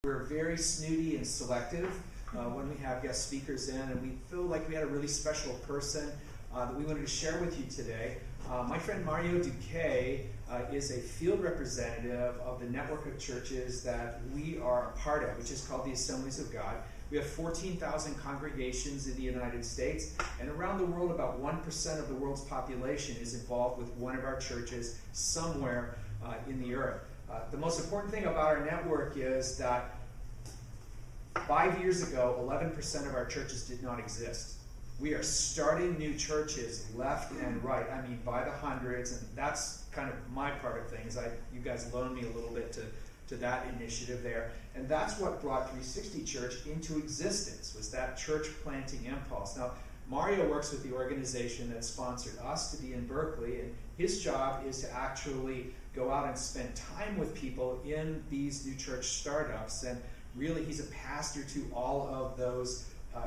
We're very snooty and selective when we have guest speakers in, and we feel like we had a really special person that we wanted to share with you today. My friend Mario Duque is a field representative of the network of churches that we are a part of, which is called the Assemblies of God. We have 14,000 congregations in the United States, and around the world, about 1% of the world's population is involved with one of our churches somewhere in the earth. The most important thing about our network is that 5 years ago, 11% of our churches did not exist. We are starting new churches left and right. I mean, by the hundreds, and that's kind of my part of things. You guys loaned me a little bit to that initiative there. And that's what brought 360 Church into existence, was that church planting impulse. Now, Mario works with the organization that sponsored us to be in Berkeley, and his job is to actually go out and spend time with people in these new church startups. And really, he's a pastor to all of those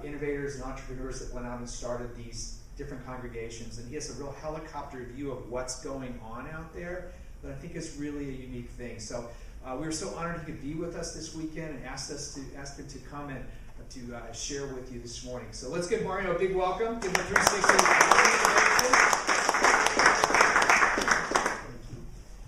innovators and entrepreneurs that went out and started these different congregations. And he has a real helicopter view of what's going on out there that I think is really a unique thing. So we were so honored he could be with us this weekend and asked him to come and to share with you this morning. So let's give Mario a big welcome. Give him a 360.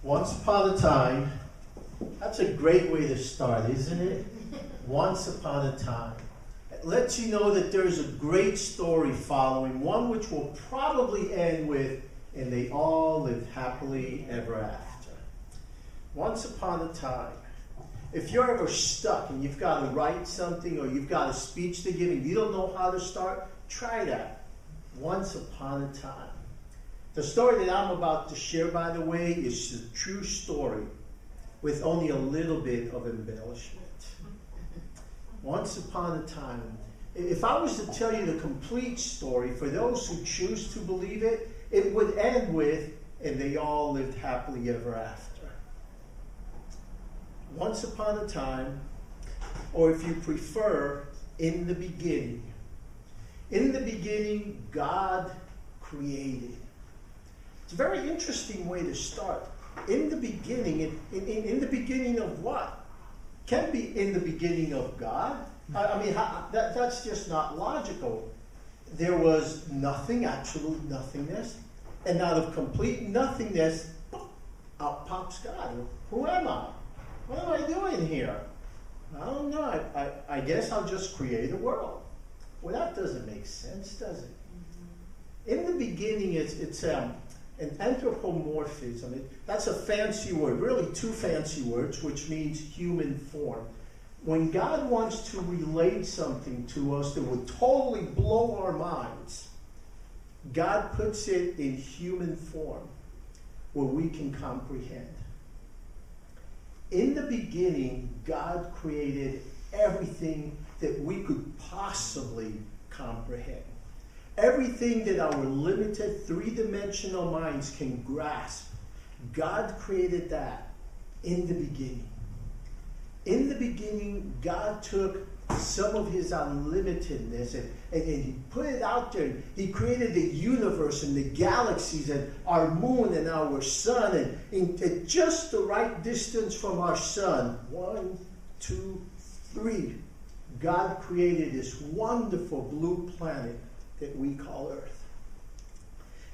Once upon a time, that's a great way to start, isn't it? Once upon a time. It lets you know that there's a great story following, one which will probably end with, and they all lived happily ever after. Once upon a time. If you're ever stuck and you've got to write something or you've got a speech to give and you don't know how to start, try that. Once upon a time. The story that I'm about to share, by the way, is a true story with only a little bit of embellishment. Once upon a time. If I was to tell you the complete story, for those who choose to believe it, it would end with, and they all lived happily ever after. Once upon a time, or if you prefer, in the beginning. In the beginning, God created. It's a very interesting way to start. In the beginning, in the beginning of what? Can't be in the beginning of God. I mean, that's just not logical. There was nothing, absolute nothingness, and out of complete nothingness, out pops God. Who am I? What am I doing here? I don't know. I guess I'll just create a world. Well, that doesn't make sense, does it? In the beginning, it's an anthropomorphism. That's a fancy word, really two fancy words, which means human form. When God wants to relate something to us that would totally blow our minds, God puts it in human form where we can comprehend. In the beginning, God created everything that we could possibly comprehend. Everything that our limited three-dimensional minds can grasp. God created that in the beginning. In the beginning, God took some of his unlimitedness and he put it out there. He created the universe and the galaxies and our moon and our sun, and at just the right distance from our sun, 1, 2, 3, God created this wonderful blue planet that we call Earth.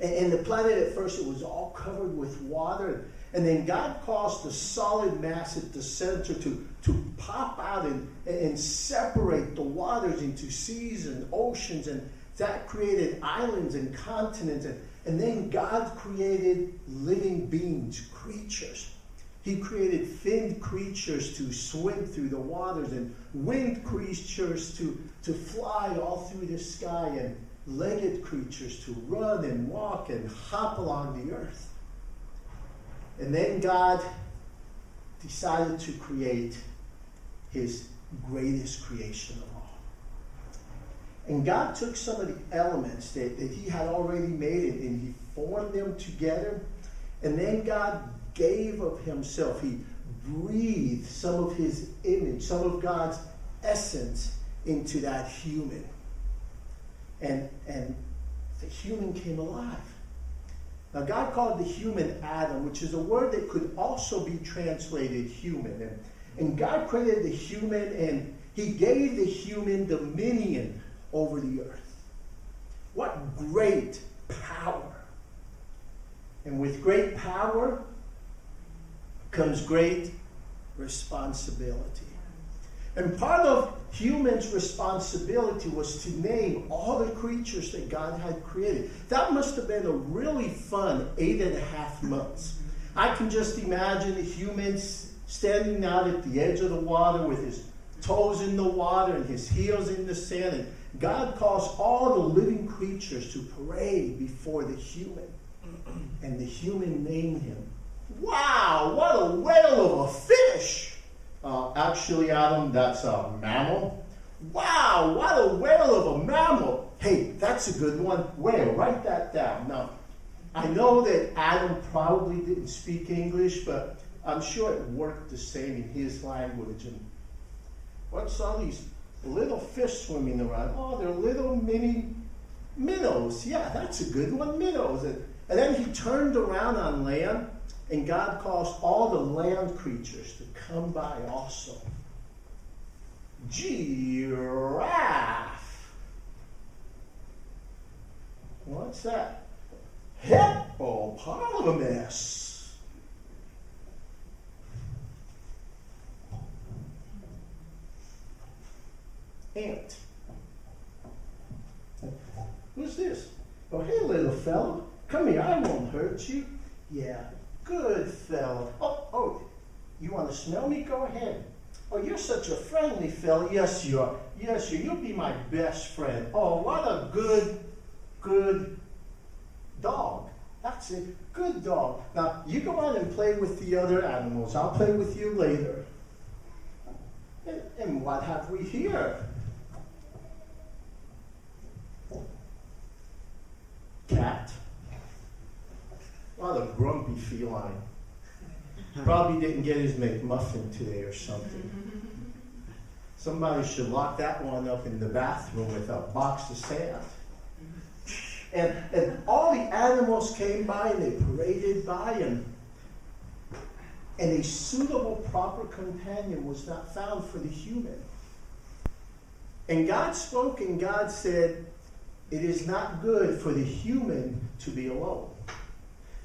And the planet, at first, it was all covered with water. And then God caused the solid mass at the center to pop out and separate the waters into seas and oceans. And that created islands and continents. And then God created living beings, creatures. He created finned creatures to swim through the waters and winged creatures to fly all through the sky, and legged creatures to run and walk and hop along the earth. And then God decided to create his greatest creation of all. And God took some of the elements that he had already made and he formed them together. And then God gave of himself. He breathed some of his image, some of God's essence into that human. And the human came alive. Now, God called the human Adam, which is a word that could also be translated human. And God created the human, and he gave the human dominion over the earth. What great power. And with great power comes great responsibility. And part of humans' responsibility was to name all the creatures that God had created. That must have been a really fun 8.5 months. I can just imagine a human standing out at the edge of the water with his toes in the water and his heels in the sand. And God caused all the living creatures to parade before the human. And the human named him. Wow, what a whale of a fish! Actually, Adam, that's a mammal. Wow, what a whale of a mammal! Hey, that's a good one. Whale, write that down. Now, I know that Adam probably didn't speak English, but I'm sure it worked the same in his language. And what's all these little fish swimming around? Oh, they're little mini minnows. Yeah, that's a good one, minnows. And then he turned around on land, and God caused all the land creatures to come by also. Giraffe. What's that? Hippopotamus. Ant. Who's this? Oh, hey, little fellow. Come here, I won't hurt you. Yeah, good fellow. Oh, you want to smell me? Go ahead. Oh, you're such a friendly fellow. Yes, you are. Yes, you'll be my best friend. Oh, what a good dog. That's it, good dog. Now, you go out and play with the other animals. I'll play with you later. And what have we here? Cat. What a grumpy feline. Probably didn't get his McMuffin today or something. Somebody should lock that one up in the bathroom with a box of sand. And all the animals came by and they paraded by, and a suitable, proper companion was not found for the human. And God spoke, and God said, it is not good for the human to be alone.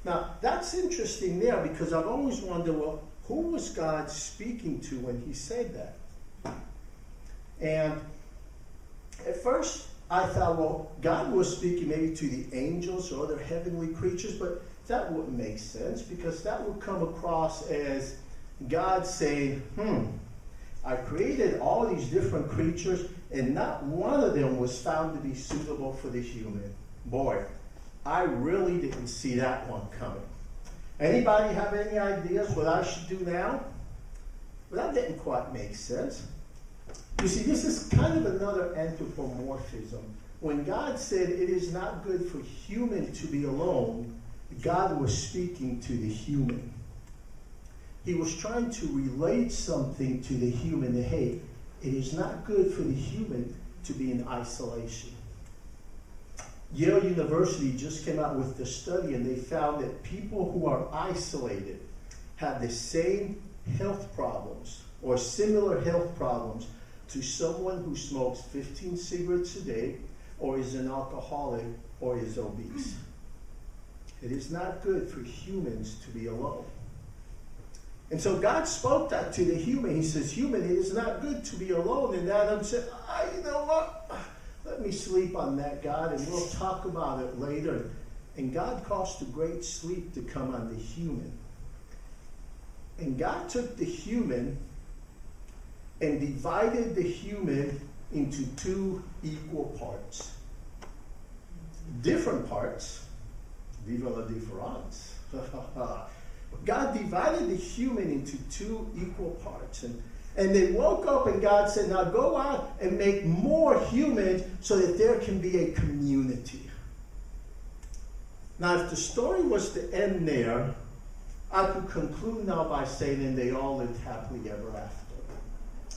Now, that's interesting there, because I've always wondered, well, who was God speaking to when he said that? And at first, I thought, well, God was speaking maybe to the angels or other heavenly creatures, but that wouldn't make sense, because that would come across as God saying, I created all these different creatures, and not one of them was found to be suitable for the human. Boy, I really didn't see that one coming. Anybody have any ideas what I should do now? Well, that didn't quite make sense. You see, this is kind of another anthropomorphism. When God said it is not good for human to be alone, God was speaking to the human. He was trying to relate something to the human that, hey, it is not good for the human to be in isolation. Yale University just came out with a study, and they found that people who are isolated have the same health problems or similar health problems to someone who smokes 15 cigarettes a day or is an alcoholic or is obese. It is not good for humans to be alone. And so God spoke that to the human. He says, human, it is not good to be alone. And Adam said, you know what? Let me sleep on that, God, and we'll talk about it later. And God caused a great sleep to come on the human. And God took the human and divided the human into two equal parts. Different parts. Viva la difference. God divided the human into two equal parts. And they woke up, and God said, now go out and make more humans so that there can be a community. Now, if the story was to end there, I could conclude now by saying, and they all lived happily ever after.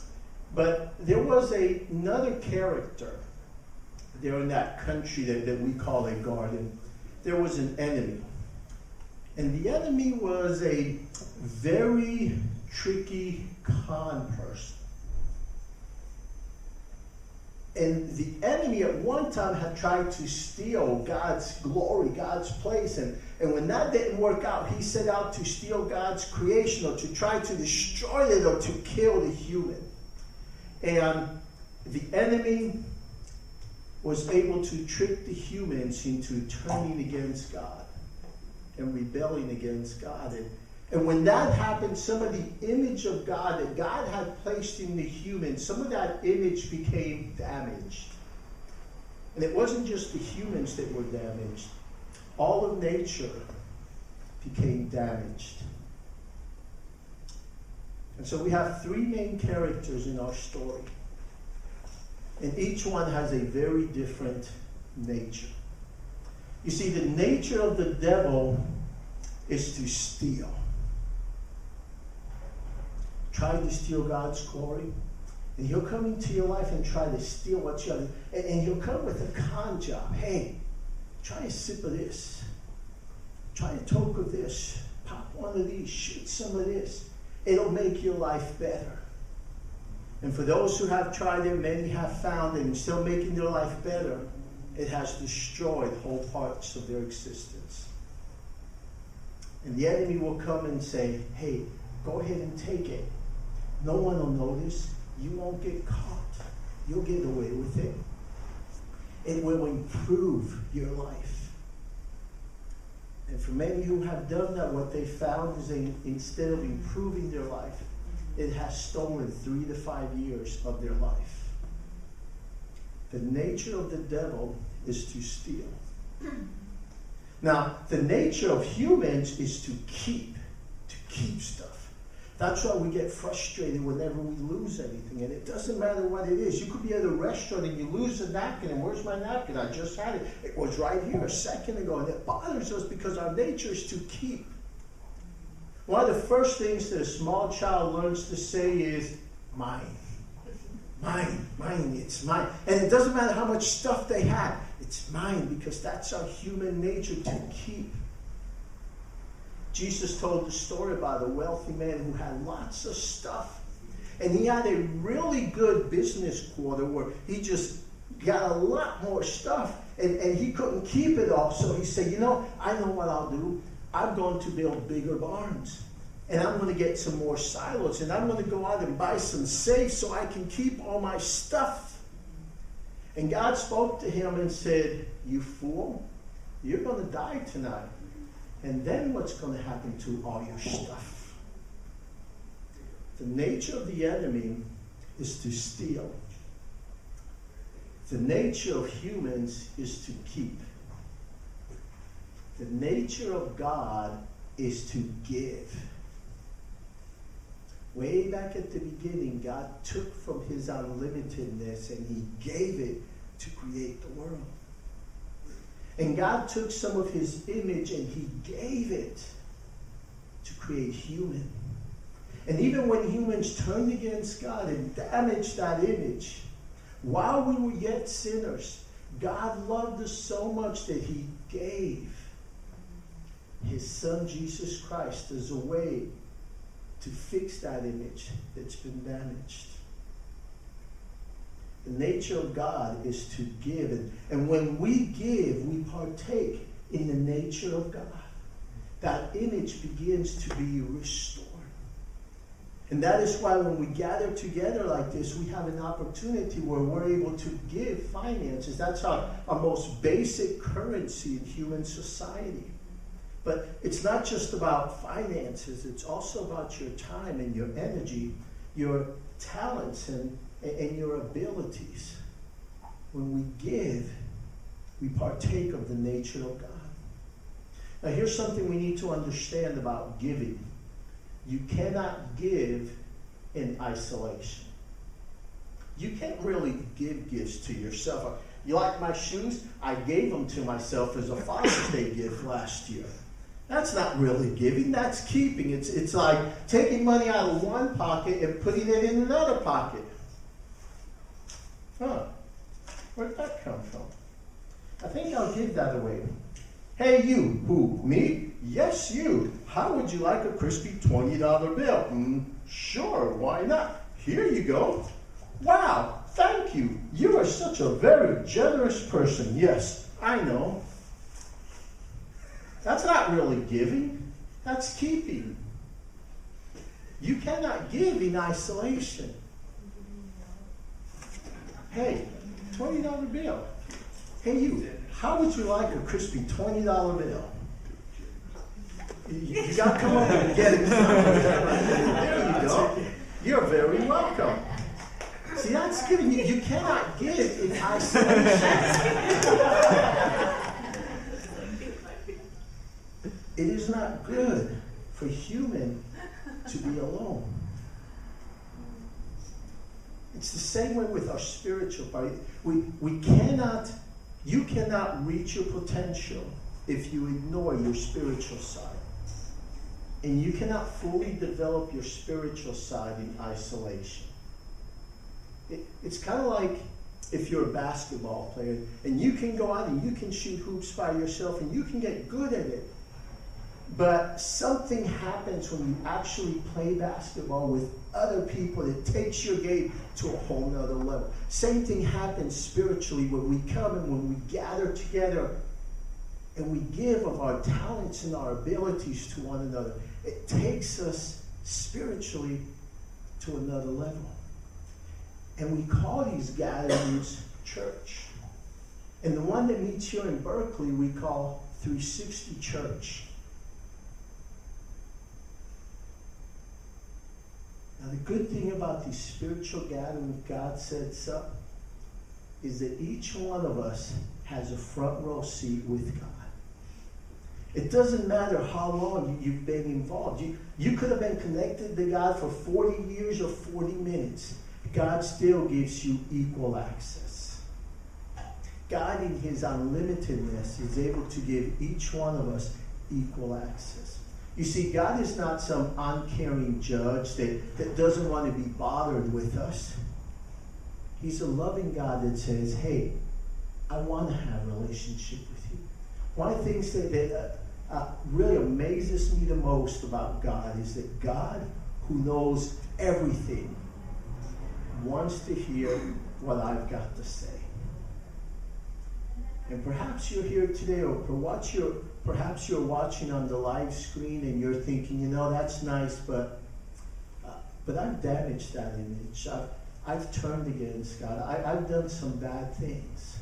But there was another character there in that country that we call a garden. There was an enemy. And the enemy was a very tricky con person. And the enemy at one time had tried to steal God's glory, God's place. And when that didn't work out, he set out to steal God's creation, or to try to destroy it, or to kill the human. And the enemy was able to trick the humans into turning against God and rebelling against God. And when that happened, some of the image of God that God had placed in the human, some of that image became damaged. And it wasn't just the humans that were damaged. All of nature became damaged. And so we have three main characters in our story. And each one has a very different nature. You see, the nature of the devil is to steal. Try to steal God's glory. And he'll come into your life and try to steal what you have. And he'll come with a con job. Hey, try a sip of this. Try a toke of this. Pop one of these. Shoot some of this. It'll make your life better. And for those who have tried it, many have found it and still making their life better, it has destroyed whole parts of their existence. And the enemy will come and say, hey, go ahead and take it. No one will notice. You won't get caught. You'll get away with it. It will improve your life. And for many who have done that, what they found is instead of improving their life, it has stolen 3 to 5 years of their life. The nature of the devil is to steal. Now, the nature of humans is to keep stuff. That's why we get frustrated whenever we lose anything. And it doesn't matter what it is. You could be at a restaurant and you lose a napkin. And where's my napkin? I just had it. It was right here a second ago. And it bothers us because our nature is to keep. One of the first things that a small child learns to say is, mine. Mine, it's mine. And it doesn't matter how much stuff they have. It's mine, because that's our human nature, to keep. Jesus told the story about a wealthy man who had lots of stuff. And he had a really good business quarter where he just got a lot more stuff. And he couldn't keep it all. So he said, I know what I'll do. I'm going to build bigger barns. And I'm going to get some more silos. And I'm going to go out and buy some safes so I can keep all my stuff. And God spoke to him and said, you fool, you're going to die tonight. And then what's going to happen to all your stuff? The nature of the enemy is to steal. The nature of humans is to keep. The nature of God is to give. Way back at the beginning, God took from his unlimitedness and he gave it to create the world. And God took some of his image and he gave it to create human. And even when humans turned against God and damaged that image, while we were yet sinners, God loved us so much that he gave his son Jesus Christ as a way to fix that image that's been damaged. The nature of God is to give. And when we give, we partake in the nature of God. That image begins to be restored. And that is why when we gather together like this, we have an opportunity where we're able to give finances. That's our most basic currency in human society. But it's not just about finances. It's also about your time and your energy, your talents and your abilities. When we give, we partake of the nature of God. Now here's something we need to understand about giving. You cannot give in isolation. You can't really give gifts to yourself. You like my shoes? I gave them to myself as a Father's Day gift last year. That's not really giving, that's keeping. It's like taking money out of one pocket and putting it in another pocket. Where'd that come from? I think I'll give that away. Hey you, who, me? Yes, you. How would you like a crispy $20 bill? Sure, why not? Here you go. Wow, thank you. You are such a very generous person. Yes, I know. That's not really giving. That's keeping. You cannot give in isolation. Hey, $20 bill. Hey, you, how would you like a crispy $20 bill? You got to come up and get it. There you go. You're very welcome. See, that's giving. You cannot give in isolation. It is not good for human to be alone. It's the same way with our spiritual body. You cannot reach your potential if you ignore your spiritual side. And you cannot fully develop your spiritual side in isolation. It's kind of like if you're a basketball player and you can go out and you can shoot hoops by yourself and you can get good at it. But something happens when you actually play basketball with other people. It takes your game to a whole nother level. Same thing happens spiritually when we come and when we gather together and we give of our talents and our abilities to one another. It takes us spiritually to another level. And we call these gatherings church. And the one that meets here in Berkeley we call 360 Church. Now the good thing about these spiritual gatherings God sets up is that each one of us has a front row seat with God. It doesn't matter how long you've been involved. You could have been connected to God for 40 years or 40 minutes. God still gives you equal access. God in his unlimitedness is able to give each one of us equal access. You see, God is not some uncaring judge that doesn't want to be bothered with us. He's a loving God that says, hey, I want to have a relationship with you. One of the things that really amazes me the most about God is that God, who knows everything, wants to hear what I've got to say. And perhaps you're here today, or perhaps you're watching on the live screen and you're thinking, that's nice, but I've damaged that image. I've turned against God. I've done some bad things.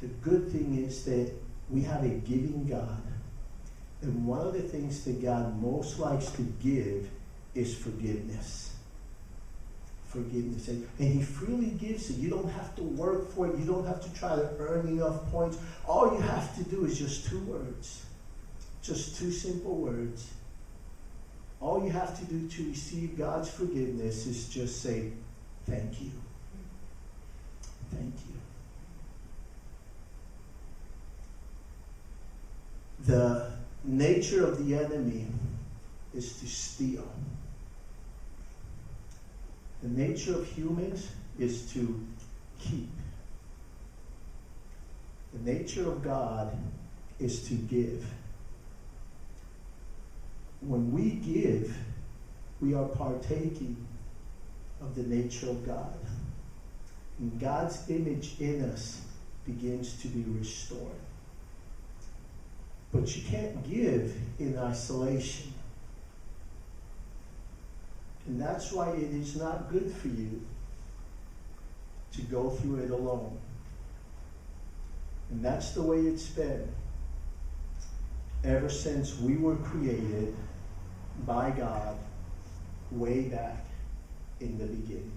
The good thing is that we have a giving God. And one of the things that God most likes to give is forgiveness. Forgiveness. And he freely gives it. You don't have to work for it. You don't have to try to earn enough points. All you have to do is just 2 words. Just 2 simple words. All you have to do to receive God's forgiveness is just say, thank you. Thank you. The nature of the enemy is to steal. The nature of humans is to keep. The nature of God is to give. When we give, we are partaking of the nature of God. And God's image in us begins to be restored. But you can't give in isolation. And that's why it is not good for you to go through it alone. And that's the way it's been ever since we were created by God way back in the beginning.